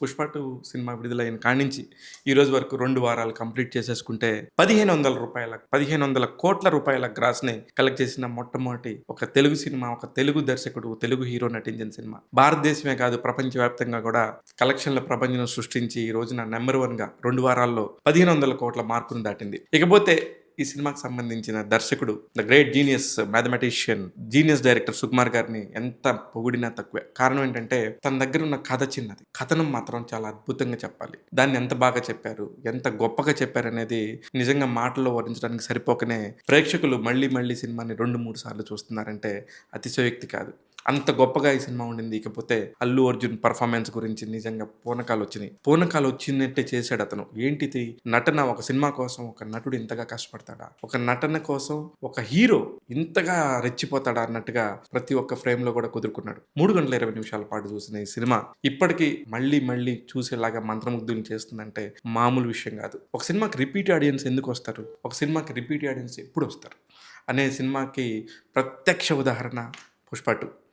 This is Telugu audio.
పుష్ప 2 సినిమా విడుదలైన కాడ్నించి ఈ రోజు వరకు 2 వారాలు కంప్లీట్ చేసేసుకుంటే రూ. 1,500 కోట్ల గ్రాస్‌ని కలెక్ట్ చేసిన మొట్టమొదటి ఒక తెలుగు సినిమా, ఒక తెలుగు దర్శకుడు, తెలుగు హీరో నటించిన సినిమా. భారతదేశమే కాదు ప్రపంచవ్యాప్తంగా కూడా కలెక్షన్‌ల ప్రపంచం సృష్టించి ఈ రోజున నంబర్ 1గా 2 వారాల్లో 1,500 కోట్ల మార్కును దాటింది. ఇకపోతే ఈ సినిమాకి సంబంధించిన దర్శకుడు the great genius mathematician, genius director Sukumar గారిని ఎంత పొగిడినా తక్కువే. కారణం ఏంటంటే తన దగ్గర ఉన్న కథ చిన్నది, కథనం మాత్రం చాలా అద్భుతంగా చెప్పాలి. దాన్ని ఎంత బాగా చెప్పారు, ఎంత గొప్పగా చెప్పారు అనేది నిజంగా మాటల్లో వర్ణించడానికి సరిపోకనే ప్రేక్షకులు మళ్ళీ మళ్ళీ సినిమాని 2-3 సార్లు చూస్తున్నారంటే అతిశయోక్తి కాదు. అంత గొప్పగా ఈ సినిమా ఉండింది. ఇకపోతే అల్లు అర్జున్ పర్ఫార్మెన్స్ గురించి నిజంగా పూనకాలు వచ్చినాయి. పూనకాలు వచ్చినట్టే చేశాడు అతను. ఏంటిది నటన, ఒక సినిమా కోసం ఒక నటుడు ఇంతగా కష్టపడతాడా, ఒక నటన కోసం ఒక హీరో ఇంతగా రెచ్చిపోతాడా అన్నట్టుగా ప్రతి ఒక్క ఫ్రేమ్ లో కూడా కుదురుకున్నాడు. 3 గంటల 20 నిమిషాల పాటు చూసిన ఈ సినిమా ఇప్పటికీ మళ్ళీ మళ్ళీ చూసేలాగా మంత్రముగ్ధుల్ని చేస్తుందంటే మామూలు విషయం కాదు. ఒక సినిమాకి రిపీట్ ఆడియన్స్ ఎందుకు వస్తారు, ఒక సినిమాకి రిపీట్ ఆడియన్స్ ఎప్పుడు వస్తారు అనే సినిమాకి ప్రత్యక్ష ఉదాహరణ పుష్ప 2.